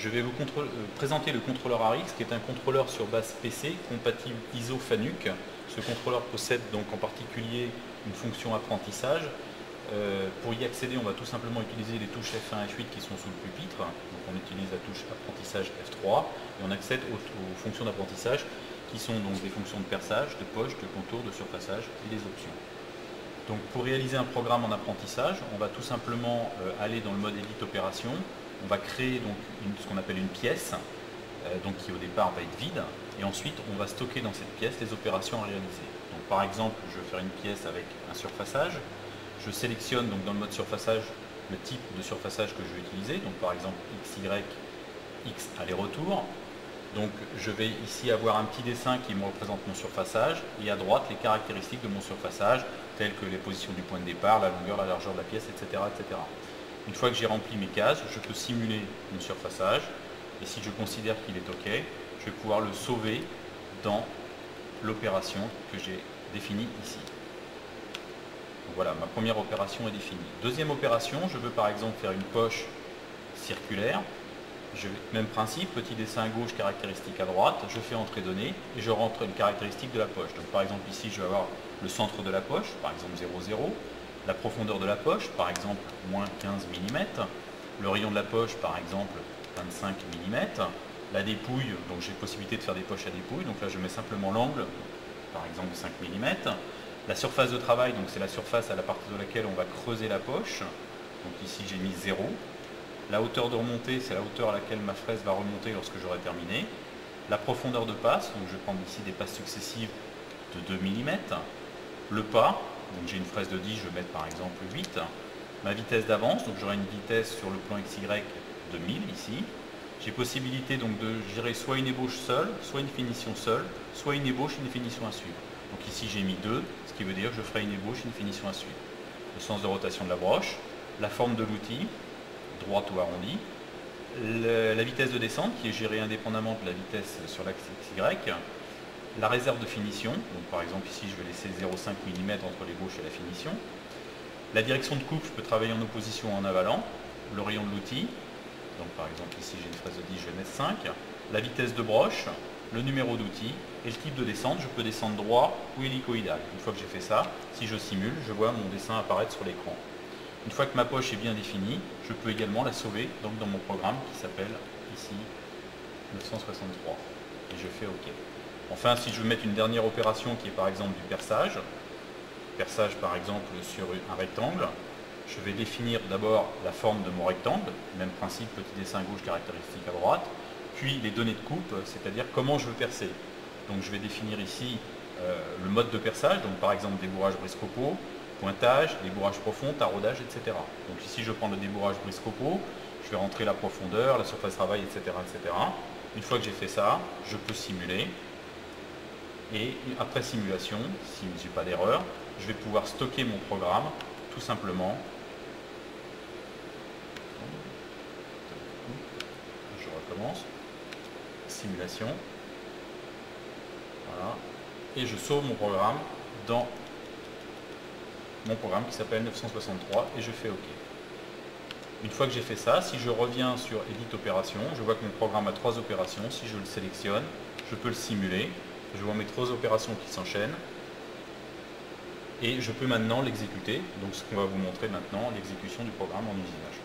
je vais vous présenter le contrôleur ARIX, qui est un contrôleur sur base PC compatible ISO FANUC. Ce contrôleur possède donc en particulier une fonction apprentissage. Pour y accéder, on va tout simplement utiliser les touches F1 et F8 qui sont sous le pupitre. Donc on utilise la touche apprentissage F3 et on accède aux fonctions d'apprentissage qui sont donc des fonctions de perçage, de poche, de contour, de surfaçage et des options. Donc pour réaliser un programme en apprentissage, on va tout simplement aller dans le mode Edit Opération. On va créer donc ce qu'on appelle une pièce, donc qui au départ va être vide, et ensuite on va stocker dans cette pièce les opérations à réaliser. Donc par exemple, je vais faire une pièce avec un surfaçage. Je sélectionne donc dans le mode surfaçage le type de surfaçage que je vais utiliser, donc par exemple XY, X aller-retour. Donc je vais ici avoir un petit dessin qui me représente mon surfaçage et à droite les caractéristiques de mon surfaçage telles que les positions du point de départ, la longueur, la largeur de la pièce, etc. etc. Une fois que j'ai rempli mes cases, je peux simuler mon surfaçage et si je considère qu'il est OK, je vais pouvoir le sauver dans l'opération que j'ai définie ici. Donc voilà, ma première opération est définie. Deuxième opération, je veux par exemple faire une poche circulaire. Même principe, petit dessin à gauche, caractéristique à droite, je fais entrée donnée et je rentre une caractéristique de la poche. Donc par exemple ici je vais avoir le centre de la poche, par exemple 0,0, la profondeur de la poche, par exemple moins 15 mm, le rayon de la poche, par exemple 25 mm, la dépouille, donc j'ai possibilité de faire des poches à dépouille, donc là je mets simplement l'angle, par exemple de 5 mm, la surface de travail, donc c'est la surface à partir de laquelle on va creuser la poche, donc ici j'ai mis 0. La hauteur de remontée, c'est la hauteur à laquelle ma fraise va remonter lorsque j'aurai terminé. La profondeur de passe, donc je vais prendre ici des passes successives de 2 mm. Le pas, donc j'ai une fraise de 10, je vais mettre par exemple 8. Ma vitesse d'avance, donc j'aurai une vitesse sur le plan XY de 1000 ici. J'ai possibilité donc de gérer soit une ébauche seule, soit une finition seule, soit une ébauche et une finition à suivre. Donc ici j'ai mis 2, ce qui veut dire que je ferai une ébauche et une finition à suivre. Le sens de rotation de la broche, la forme de l'outil, droite ou arrondi, la vitesse de descente qui est gérée indépendamment de la vitesse sur l'axe XY, la réserve de finition, donc par exemple ici je vais laisser 0,5 mm entre l'ébauche et la finition, la direction de coupe, je peux travailler en opposition ou en avalant, le rayon de l'outil, donc par exemple ici j'ai une fraise de 10, je vais mettre 5, la vitesse de broche, le numéro d'outil et le type de descente, je peux descendre droit ou hélicoïdal. Une fois que j'ai fait ça, si je simule, je vois mon dessin apparaître sur l'écran. Une fois que ma poche est bien définie, je peux également la sauver donc dans mon programme qui s'appelle ici 963 et je fais OK. Enfin, si je veux mettre une dernière opération qui est par exemple du perçage par exemple sur un rectangle, je vais définir d'abord la forme de mon rectangle, même principe, petit dessin à gauche, caractéristique à droite, puis les données de coupe, c'est-à-dire comment je veux percer. Donc je vais définir ici le mode de perçage, donc par exemple débourrage briscopo, pointage, débourrage profond, taraudage, etc. Donc ici je prends le débourrage briscopo, je vais rentrer la profondeur, la surface travail, etc., etc. Une fois que j'ai fait ça, je peux simuler. Et après simulation, si je n'ai pas d'erreur, je vais pouvoir stocker mon programme tout simplement. Je recommence. Simulation. Voilà. Et je sauve mon programme dans mon programme qui s'appelle 963 et je fais OK. Une fois que j'ai fait ça, si je reviens sur Edit Opération, je vois que mon programme a 3 opérations. Si je le sélectionne, je peux le simuler. Je vois mes 3 opérations qui s'enchaînent. Et je peux maintenant l'exécuter. Donc ce qu'on va vous montrer maintenant, l'exécution du programme en usinage.